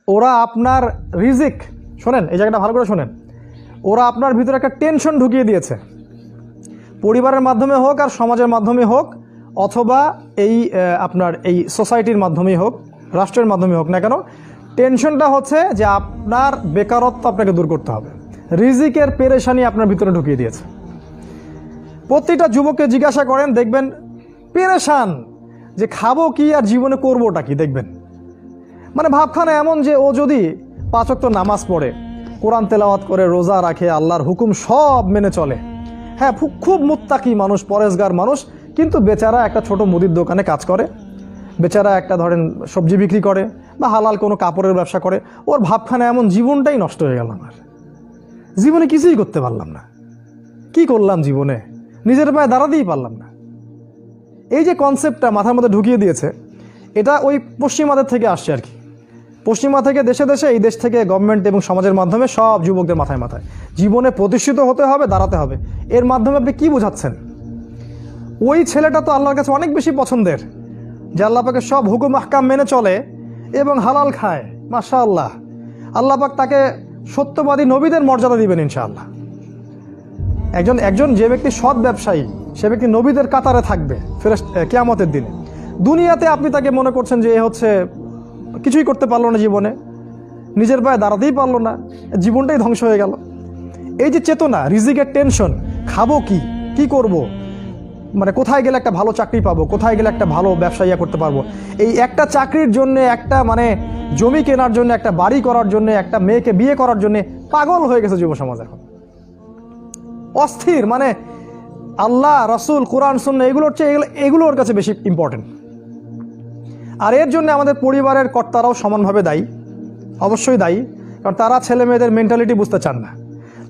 ওরা আপনার রিজিক, শোনেন এই জায়গাটা ভালো করে শোনেন, ওরা আপনার ভিতরে একটা টেনশন ঢুকিয়ে দিয়েছে, পরিবারের মাধ্যমে হোক আর সমাজের মাধ্যমে হোক, অথবা এই আপনার এই সোসাইটির মাধ্যমেই হোক, রাষ্ট্রের মাধ্যমে হোক না কেন, টেনশনটা হচ্ছে যে আপনার বেকারত্ব আপনাকে দূর করতে হবে, রিজিকের পেরেশানি আপনার ভিতরে ঢুকিয়ে দিয়েছে। প্রতিটা যুবককে জিজ্ঞাসা করেন, দেখবেন পেরেশান যে খাবো কি আর জীবনে করবোটা কি। দেখবেন মানে ভাবখানা এমন যে ও যদি 5 ওয়াক্ত নামাজ পড়ে, কোরআন তেলাওয়াত করে, রোজা রাখে, আল্লাহর হুকুম সব মেনে চলে, হ্যাঁ খুব মুত্তাকি মানুষ, পরেশগার মানুষ, কিন্তু বেচারা একটা ছোট মুদির দোকানে কাজ করে, বেচারা একটা ধরেন সবজি বিক্রি করে বা হালাল কোনো কাপড়ের ব্যবসা করে, ওর ভাবখানা এমন জীবনটাই নষ্ট হয়ে গেল, আমার জীবনে কিছুই করতে পারলাম না, কি করলাম জীবনে, নিজের পায়ে দাঁড়াতেই পারলাম না। এই যে কনসেপ্টটা মাথার মধ্যে ঢুকিয়ে দিয়েছে, এটা ওই পশ্চিমাদের থেকে আসছে আর কি, পশ্চিমা থেকে দেশে দেশে, এই দেশ থেকে গভর্নমেন্ট এবং সমাজের মাধ্যমে সব যুবকদের মাথায় মাথায় জীবনে প্রতিষ্ঠিত হতে হবে, দাঁড়াতে হবে। এর মাধ্যমে আপনি কি বোঝাচ্ছেন? ওই ছেলেটা তো আল্লাহর কাছে অনেক বেশি পছন্দের, যে আল্লাহ পাকের সব হুকুম আহকাম মেনে চলে এবং হালাল খায়, মাশাআল্লাহ। আল্লাহ পাক তাকে সত্যবাদী নবীদের মর্যাদা দিবেন ইনশাআল্লাহ। একজন যে ব্যক্তি সৎ ব্যবসায়ী, সে ব্যক্তি নবীদের কাতারে থাকবে কিয়ামতের দিনে। দুনিয়াতে আপনি তাকে মনে করছেন যে এ হচ্ছে কিছুই করতে পারলো না জীবনে, নিজের পায়ে দাঁড়াতেই পারলো না, জীবনটাই ধ্বংস হয়ে গেল। এই যে চেতনা, রিজিকের টেনশন, খাবো কি করব, মানে কোথায় গেলে একটা ভালো চাকরি পাবো, কোথায় গেলে একটা ভালো ব্যবসা করতে পারবো, এই একটা চাকরির জন্য, একটা মানে জমি কেনার জন্য, একটা বাড়ি করার জন্য, একটা মেয়েকে বিয়ে করার জন্য পাগল হয়ে গেছে যুব সমাজ এখন, অস্থির। মানে আল্লাহ, রাসূল, কোরআন, সুন্নাহ এগুলো ওর কাছে বেশি ইম্পর্টেন্ট। আর এর জন্য আমাদের পরিবারের কর্তারাও সমানভাবে দায়ী, অবশ্যই দায়ী, কারণ তারা ছেলে মেয়েদের মেন্টালিটি বুঝতে চান না।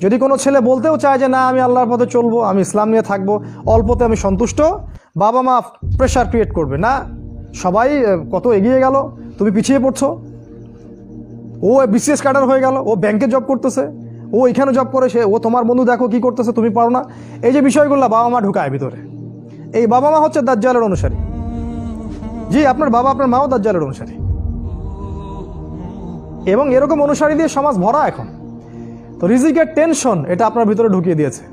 যদি কোনো ছেলে বলতেও চায় যে না আমি আল্লাহর পথে চলবো, আমি ইসলাম নিয়ে থাকবো, অল্পতে আমি সন্তুষ্ট, বাবা মা প্রেশার ক্রিয়েট করবে, না সবাই কত এগিয়ে গেল, তুমি পিছিয়ে পড়ছো, ও বিসিএস ক্যাডার হয়ে গেল, ও ব্যাংকে জব করতেছে, ও এখানে জব করে, ও তোমার বন্ধু দেখো কি করতেছে, তুমি পারো না। এই যে বিষয়গুলো বাবা মা ঢুকায় ভিতরে, এই বাবা মা হচ্ছে দাজ্জালের অনুসারী। জি, আপনার বাবা আপনার মাও দাজ্জালের অনুসারী, এবং এরকম অনুসারী দিয়ে সমাজ ভরা এখন। তো রিজিকের টেনশন এটা আপনার ভিতরে ঢুকিয়ে দিয়েছে।